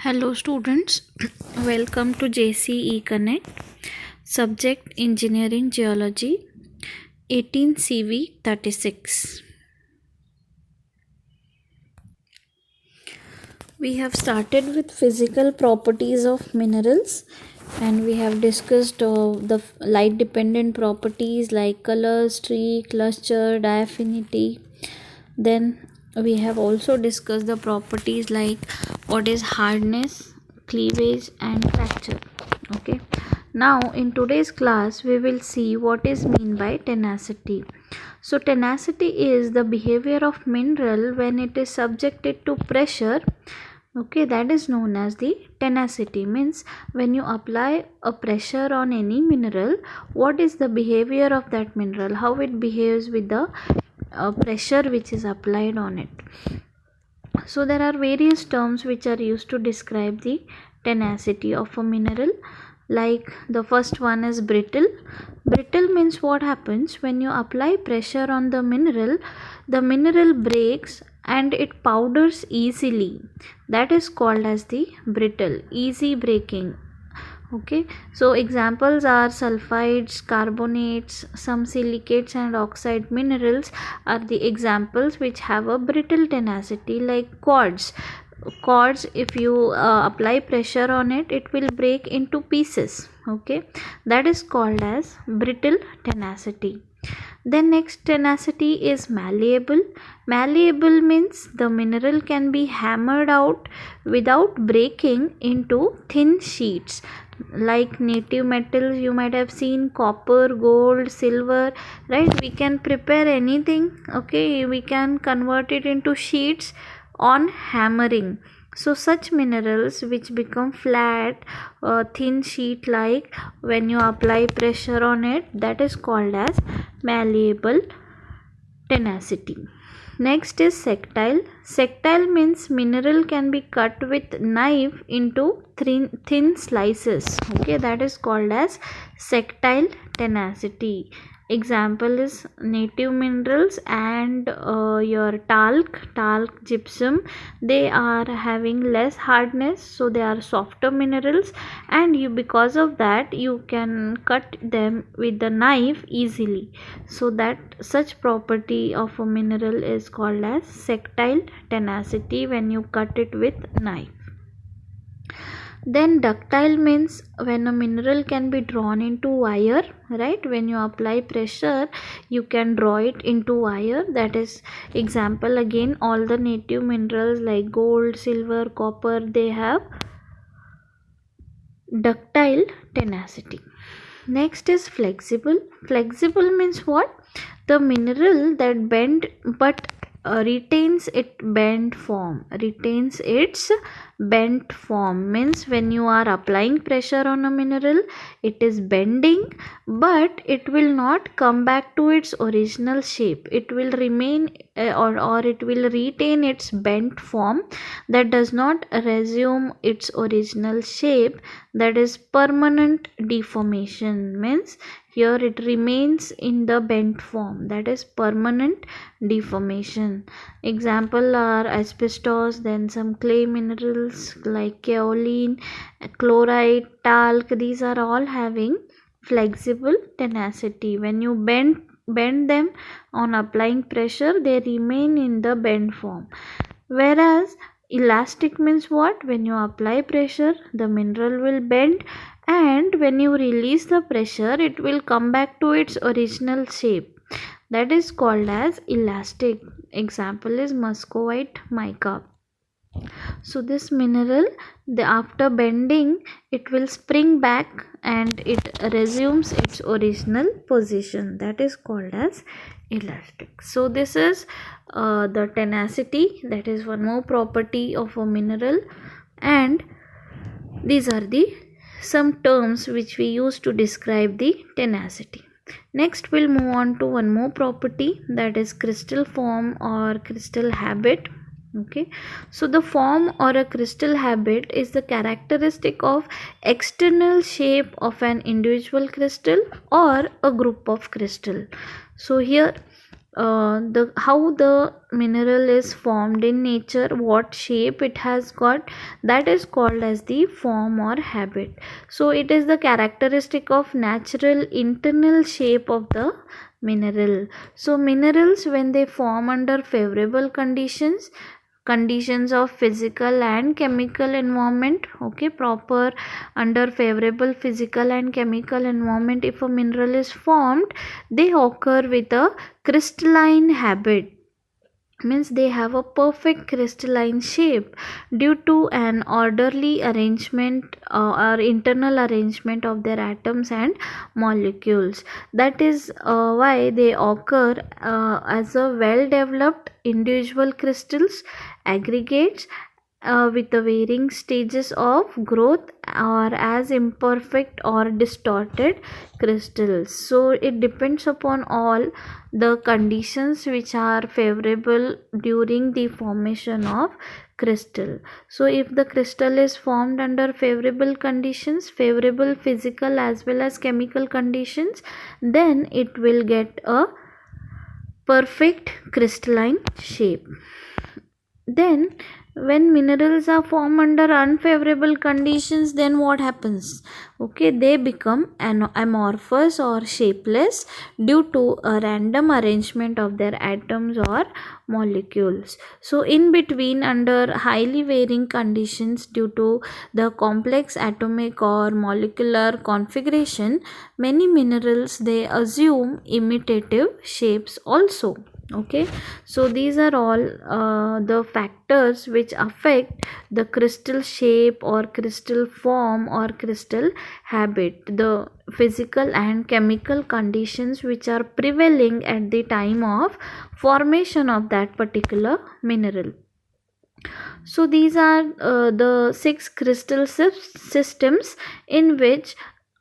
Hello students, welcome to JCE Connect. Subject Engineering Geology 18 CV 36. We have started with physical properties of minerals and we have discussed the light dependent properties like color, streak, luster, diaphanity. Then we have also discussed the properties like what is hardness, cleavage and fracture. Okay, now in today's class we will see what is mean by tenacity. So tenacity is the behavior of mineral when it is subjected to pressure. Okay, that is known as the tenacity. Means when you apply a pressure on any mineral, what is the behavior of that mineral, how it behaves with the pressure which is applied on it. So there are various terms which are used to describe the tenacity of a mineral. Like the first one is brittle. Brittle means what happens when you apply pressure on the mineral breaks and it powders easily. That is called as the brittle, easy breaking. Okay, so examples are sulfides, carbonates, some silicates and oxide minerals are the examples which have a brittle tenacity. Like quartz, if you apply pressure on it, it will break into pieces. Okay, that is called as brittle tenacity. Then next tenacity is malleable. Malleable means the mineral can be hammered out without breaking into thin sheets. Like native metals, you might have seen copper, gold, silver, right? We can prepare anything. Okay, we can convert it into sheets on hammering. So such minerals which become flat, thin sheet like, when you apply pressure on it, that is called as malleable tenacity. Next is sectile. Sectile means mineral can be cut with knife into thin slices. Okay, that is called as sectile tenacity. Example is native minerals and your talc, gypsum. They are having less hardness, so they are softer minerals, and because of that you can cut them with the knife easily. So that such property of a mineral is called as sectile tenacity when you cut it with knife. Then ductile means when a mineral can be drawn into wire, right? When you apply pressure, you can draw it into wire. That is example again, all the native minerals like gold, silver, copper, they have ductile tenacity. Next is flexible. Flexible means what? The mineral that bend but retains its bent form. Retains its bent form means when you are applying pressure on a mineral, it is bending, but it will not come back to its original shape. It will remain or it will retain its bent form. That does not resume its original shape. That is permanent deformation. Means here it remains in the bent form. That is permanent deformation. Example are asbestos, then some clay minerals like kaolin, chloride, talc. These are all having flexible tenacity. When you bend them on applying pressure, they remain in the bent form. Whereas elastic means what? When you apply pressure, the mineral will bend, and when you release the pressure, it will come back to its original shape. That is called as elastic. Example is muscovite mica. So this mineral, after bending, it will spring back and it resumes its original position. That is called as elastic. So this is the tenacity. That is one more property of a mineral, and these are the some terms which we use to describe the tenacity. Next we'll move on to one more property, that is crystal form or crystal habit. Okay, so the form or a crystal habit is the characteristic of external shape of an individual crystal or a group of crystal. So here the how the mineral is formed in nature, what shape it has got, that is called as the form or habit. So it is the characteristic of natural internal shape of the mineral. So minerals, when they form under favorable conditions of physical and chemical environment, okay, proper under favorable physical and chemical environment, if a mineral is formed, they occur with a crystalline habit, means they have a perfect crystalline shape due to an orderly arrangement or internal arrangement of their atoms and molecules. That is why they occur as a well developed individual crystals, aggregates with the varying stages of growth, or as imperfect or distorted crystals. So it depends upon all the conditions which are favorable during the formation of crystal. So if the crystal is formed under favorable conditions, favorable physical as well as chemical conditions, then it will get a perfect crystalline shape. Then when minerals are formed under unfavorable conditions, then what happens? Okay, they become amorphous or shapeless due to a random arrangement of their atoms or molecules. So in between, under highly varying conditions due to the complex atomic or molecular configuration, many minerals, they assume imitative shapes also. Okay, so these are all the factors which affect the crystal shape or crystal form or crystal habit, the physical and chemical conditions which are prevailing at the time of formation of that particular mineral. So these are the 6 crystal systems in which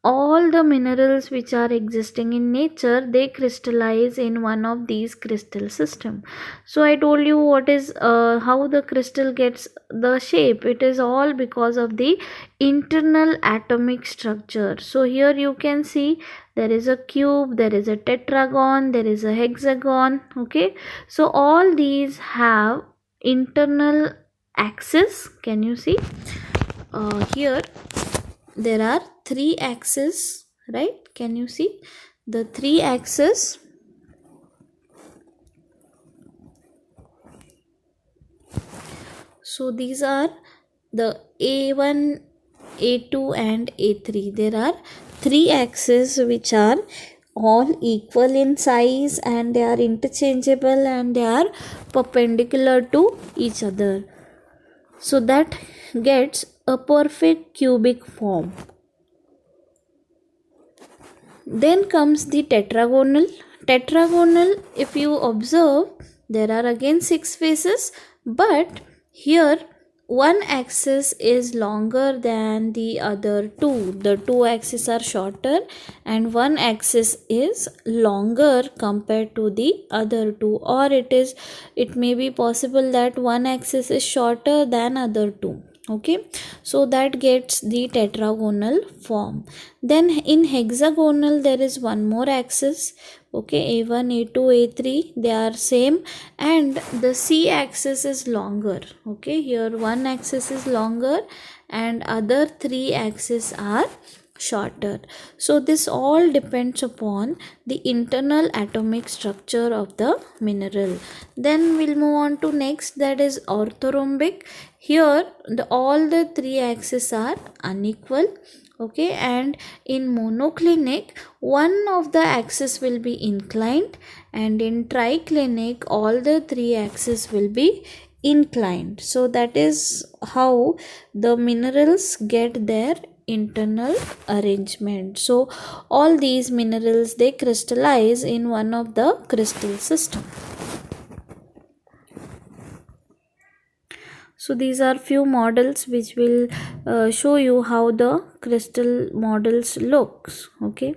all the minerals which are existing in nature, they crystallize in one of these crystal system. So I told you what is how the crystal gets the shape. It is all because of the internal atomic structure. So here you can see there is a cube, there is a tetragon, there is a hexagon. Okay, so all these have internal axis. Can you see here there are 3 axes, right? Can you see the 3 axes? So these are the A1, A2 and A3. There are 3 axes which are all equal in size, and they are interchangeable, and they are perpendicular to each other. So that gets a perfect cubic form. Then comes the tetragonal. Tetragonal, if you observe, there are again 6 faces, but here one axis is longer than the other two. The 2 axes are shorter and one axis is longer compared to the other two, or it may be possible that one axis is shorter than other two. Okay, so that gets the tetragonal form. Then in hexagonal there is one more axis. Okay, A1, A2, A3, they are same, and the C axis is longer. Okay, here one axis is longer and other 3 axes are shorter. So this all depends upon the internal atomic structure of the mineral. Then we'll move on to next, that is orthorhombic. Here all the 3 axes are unequal. Okay, and in monoclinic one of the axis will be inclined, and in triclinic all the 3 axes will be inclined. So that is how the minerals get their internal arrangement. So all these minerals, they crystallize in one of the crystal system. So these are few models which will show you how the crystal models looks. Okay,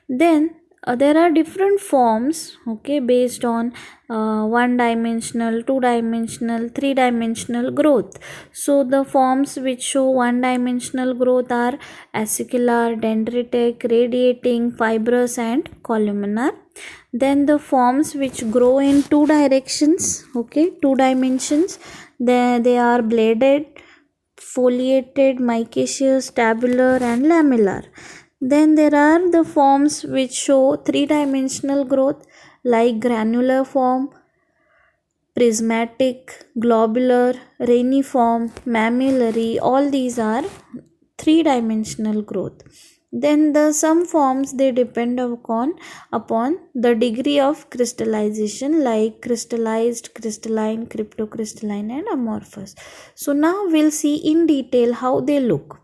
then there are different forms, okay, based on one dimensional, two dimensional, three dimensional growth. So the forms which show one dimensional growth are acicular, dendritic, radiating, fibrous and columnar. Then the forms which grow in two directions, okay, two dimensions, they are bladed, foliated, micaceous, tabular and lamellar. Then there are the forms which show three-dimensional growth like granular form, prismatic, globular, rainiform, mammillary. All these are three-dimensional growth. Then the some forms they depend upon the degree of crystallization like crystallized, crystalline, cryptocrystalline and amorphous. So now we'll see in detail how they look.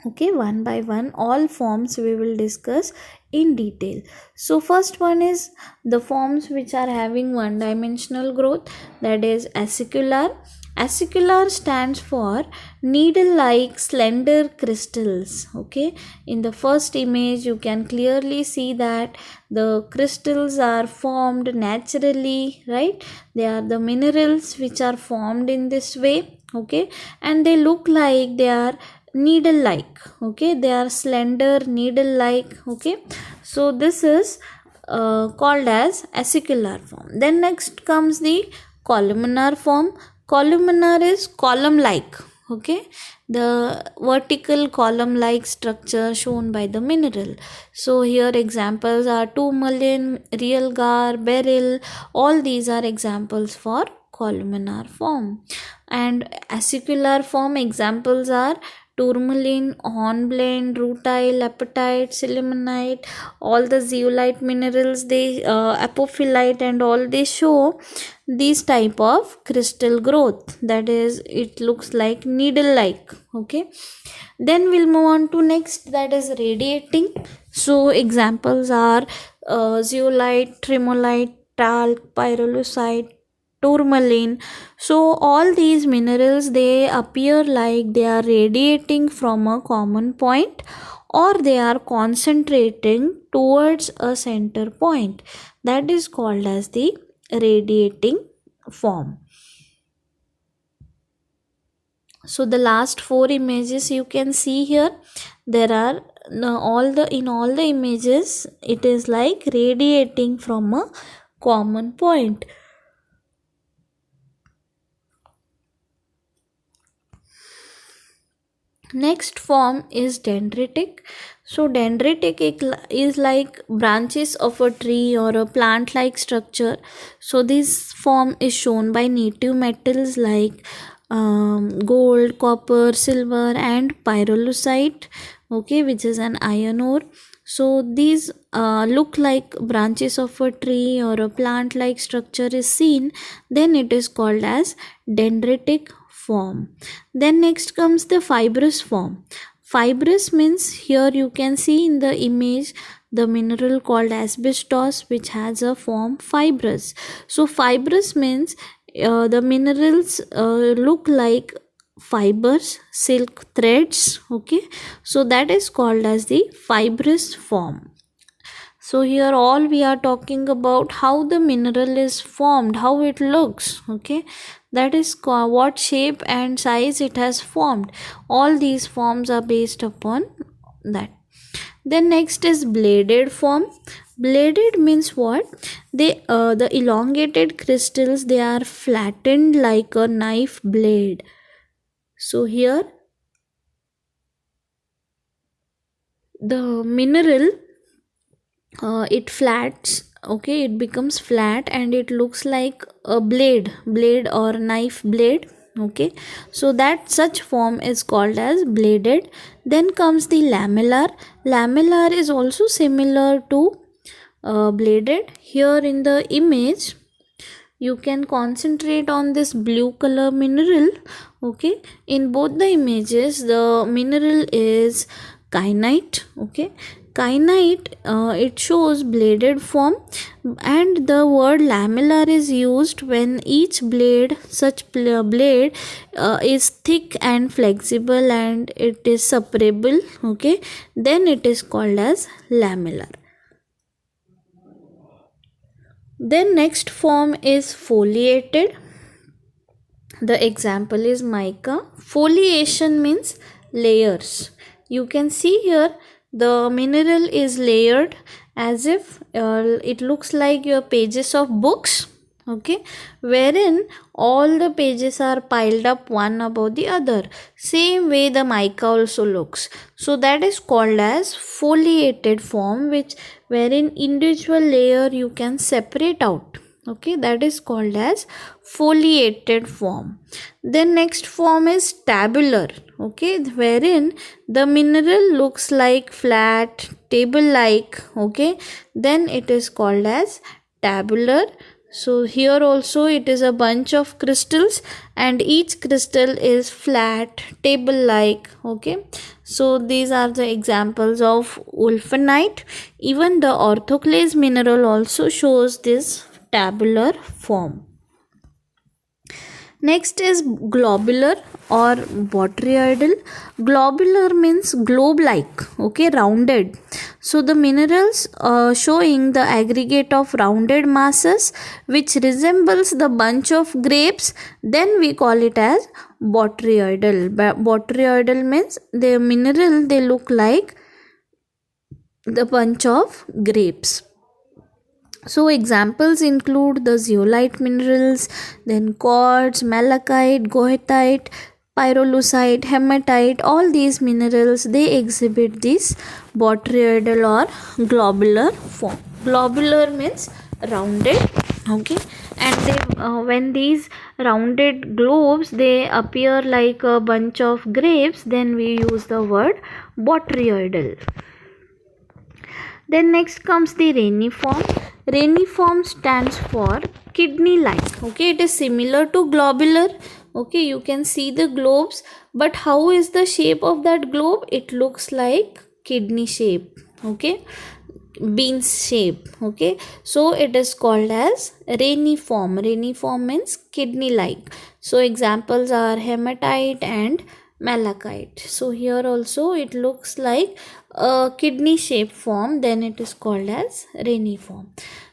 Okay, one by one all forms we will discuss in detail. So first one is the forms which are having one dimensional growth, that is acicular. Acicular stands for needle like slender crystals. Okay, in the first image you can clearly see that the crystals are formed naturally, right? They are the minerals which are formed in this way. Okay, and they look like they are needle like, okay, they are slender needle like. Okay, so this is called as acicular form. Then next comes the columnar form. Columnar is column like, okay, the vertical column like structure shown by the mineral. So here examples are tourmaline, realgar, beryl. All these are examples for columnar form. And acicular form examples are tourmaline, hornblende, rutile, apatite, sillimanite. All the zeolite minerals, they apophyllite and all, they show this type of crystal growth, that is it looks like needle like. Okay, then we'll move on to next, that is radiating. So examples are zeolite, tremolite, talc, pyrolusite, tourmaline. So all these minerals, they appear like they are radiating from a common point or they are concentrating towards a center point. That is called as the radiating form. So the last four images you can see here, there are in all the images it is like radiating from a common point. Next form is dendritic. So dendritic is like branches of a tree or a plant like structure. So this form is shown by native metals like gold, copper, silver and pyrolusite, okay, which is an iron ore. So these look like branches of a tree or a plant like structure is seen, then it is called as dendritic form. Then next comes the fibrous form. Fibrous means here you can see in the image the mineral called asbestos which has a form fibrous. So fibrous means the minerals look like fibers, silk threads. Okay, so that is called as the fibrous form. So here all we are talking about how the mineral is formed, how it looks. Okay, that is what shape and size it has formed. All these forms are based upon that. Then next is bladed form. Bladed means what? They the elongated crystals, they are flattened like a knife blade. So here the mineral it flats, okay, it becomes flat and it looks like a blade or knife blade. Okay, so that such form is called as bladed. Then comes the lamellar. Lamellar is also similar to bladed. Here in the image you can concentrate on this blue color mineral. Okay, in both the images the mineral is kyanite. Okay, kyanite it shows bladed form, and the word lamellar is used when each blade, such blade is thick and flexible and it is separable. Okay, then it is called as lamellar. Then next form is foliated. The example is mica. Foliation means layers. You can see here the mineral is layered as if it looks like your pages of books, okay, wherein all the pages are piled up one above the other. Same way the mica also looks. So that is called as foliated form, which wherein individual layer you can separate out. Okay, that is called as foliated form. Then next form is tabular, okay, wherein the mineral looks like flat table like, okay, then it is called as tabular. So here also it is a bunch of crystals and each crystal is flat table like, okay. So these are the examples of wulfenite. Even the orthoclase mineral also shows this tabular form. Next is globular or botryoidal. Globular means globe like, okay, rounded. So the minerals showing the aggregate of rounded masses which resembles the bunch of grapes, then we call it as botryoidal. Botryoidal means the mineral, they look like the bunch of grapes. So examples include the zeolite minerals, then quartz, malachite, goethite, pyrolusite, hematite. All these minerals, they exhibit this botryoidal or globular form. Globular means rounded, okay, and they when these rounded globes they appear like a bunch of grapes, then we use the word botryoidal. Then next comes the rainiform. Rainiform stands for kidney like, okay, it is similar to globular, okay, you can see the globes, but how is the shape of that globe? It looks like kidney shape, okay, beans shape, okay. So it is called as rainiform. Rainiform means kidney like. So examples are hematite and malachite. So here also it looks like a kidney shaped form, then it is called as rainiform.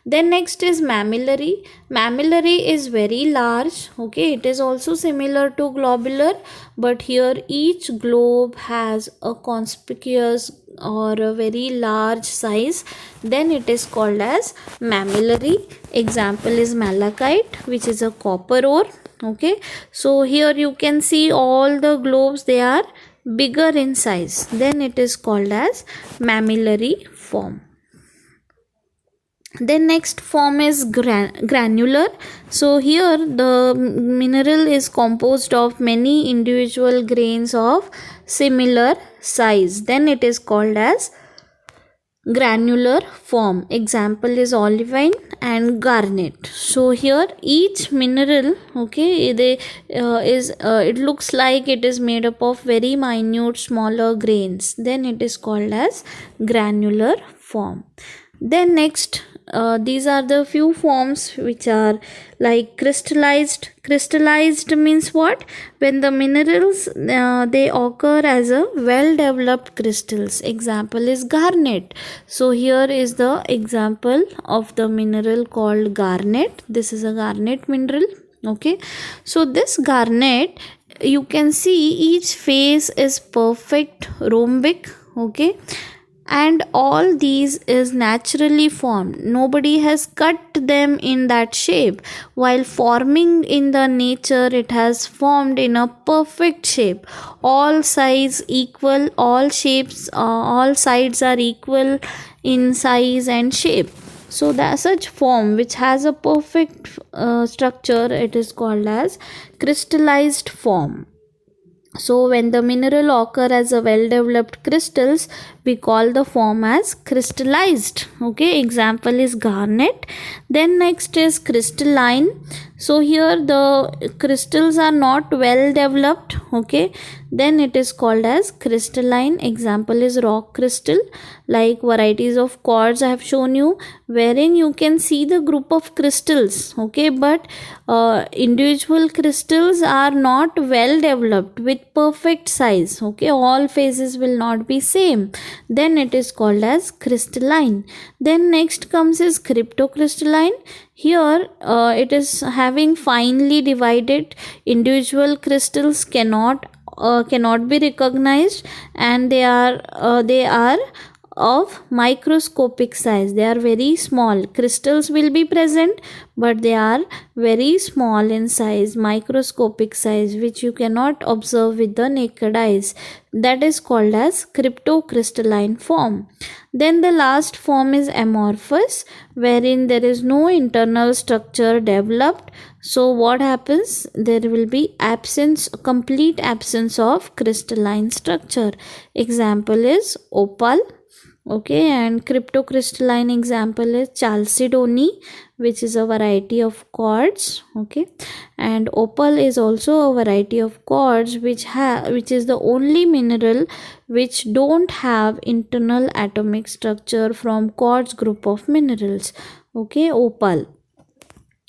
Then next is mammillary. Mammillary is very large, okay, it is also similar to globular, but here each globe has a conspicuous or a very large size, then it is called as mammillary. Example is malachite, which is a copper ore, okay. So here you can see all the globes, they are bigger in size, then it is called as mammillary form. Then next form is granular. So here the mineral is composed of many individual grains of similar size, then it is called as granular form. Example is olivine and garnet. So here each mineral, okay, they it looks like it is made up of very minute smaller grains, then it is called as granular form. Then next these are the few forms which are like crystallized. Crystallized means what? When the minerals they occur as a well developed crystals. Example is garnet. So here is the example of the mineral called garnet. This is a garnet mineral, okay. So this garnet, you can see each face is perfect rhombic, okay, and all these is naturally formed. Nobody has cut them in that shape. While forming in the nature, it has formed in a perfect shape. All size equal, all shapes, all sides are equal in size and shape. So that such form which has a perfect structure, it is called as crystallized form. So when the mineral occur as a well developed crystals, we call the form as crystallized, okay. Example is garnet. Then next is crystalline. So here the crystals are not well developed, okay, then it is called as crystalline. Example is rock crystal, like varieties of quartz I have shown you, wherein you can see the group of crystals, okay, but individual crystals are not well developed with perfect size, okay, all phases will not be same. then it is called as crystalline. Then next comes is cryptocrystalline. Here it is having finely divided, individual crystals cannot be recognized, and they are of microscopic size. They are very small. Crystals will be present, but they are very small in size, microscopic size, which you cannot observe with the naked eyes. That is called as cryptocrystalline form. Then the last form is amorphous, wherein there is no internal structure developed. So what happens? There will be complete absence of crystalline structure. Example is opal. Okay, and cryptocrystalline example is chalcedony, which is a variety of quartz. Okay, and opal is also a variety of quartz which is the only mineral which don't have internal atomic structure from quartz group of minerals. Okay, opal.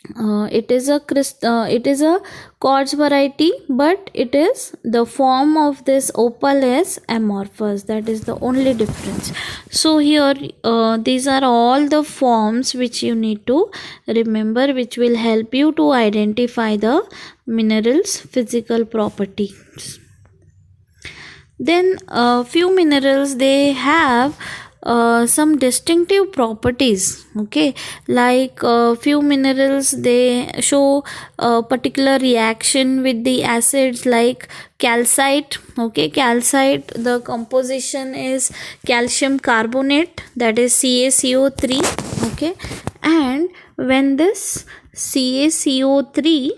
It is a quartz variety, but it is the form of this opal is amorphous. That is the only difference. So here these are all the forms which you need to remember, which will help you to identify the mineral's physical properties. Then few minerals, they have some distinctive properties. Okay, like few minerals, they show a particular reaction with the acids, like calcite. Okay, calcite, the composition is calcium carbonate, that is CaCO3. Okay, and when this CaCO3,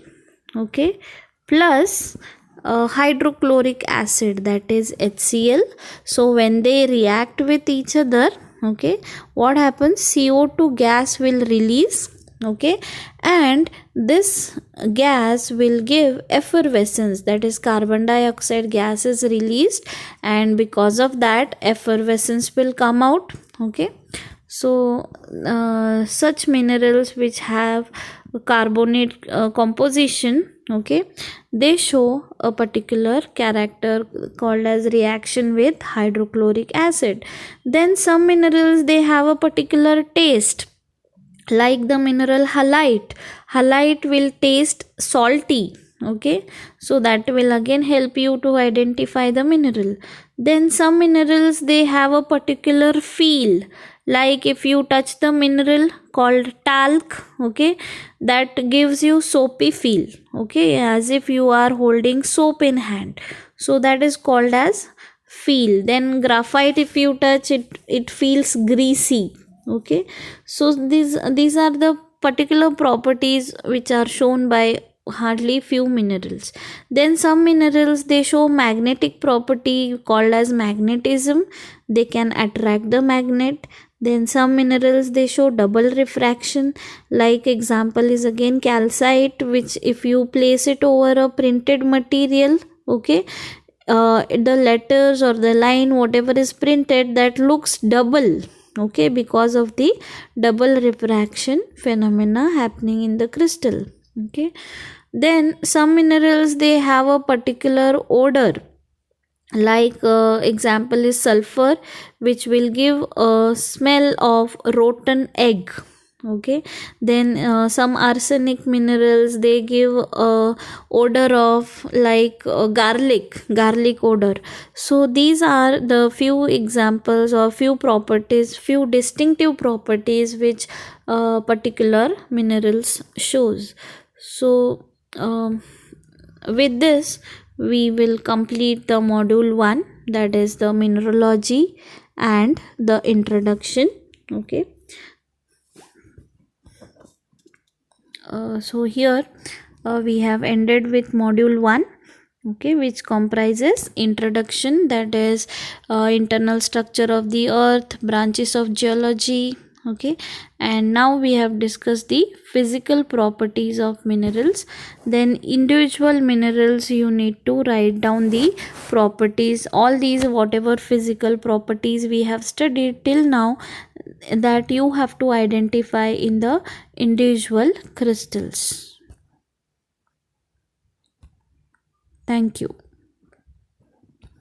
okay, plus hydrochloric acid, that is HCl, so when they react with each other, okay, what happens? CO2 gas will release. Okay, and this gas will give effervescence, that is carbon dioxide gas is released, and because of that effervescence will come out. Okay, so such minerals which have carbonate composition, okay, they show a particular character called as reaction with hydrochloric acid. Then some minerals, they have a particular taste, like the mineral halite. Halite will taste salty. Okay, so that will again help you to identify the mineral. Then some minerals, they have a particular feel, like if you touch the mineral called talc, okay, that gives you soapy feel. Okay, as if you are holding soap in hand, so that is called as feel. Then graphite, if you touch it, it feels greasy. Okay, so these are the particular properties which are shown by hardly few minerals. Then some minerals, they show magnetic property called as magnetism, they can attract the magnet. Then some minerals, they show double refraction, like example is again calcite, which if you place it over a printed material, okay, the letters or the line whatever is printed, that looks double. Okay, because of the double refraction phenomena happening in the crystal. Okay, then some minerals, they have a particular odor, like example is sulfur, which will give a smell of rotten egg. Okay, then some arsenic minerals, they give a odor of like garlic odor. So these are the few examples or few properties, few distinctive properties which particular minerals shows. So with this we will complete the module 1, that is the mineralogy and the introduction. Okay, so here we have ended with module 1, okay, which comprises introduction, that is internal structure of the earth, branches of geology. Okay, and now we have discussed the physical properties of minerals. Then individual minerals, you need to write down the properties, all these whatever physical properties we have studied till now, that you have to identify in the individual crystals. Thank you.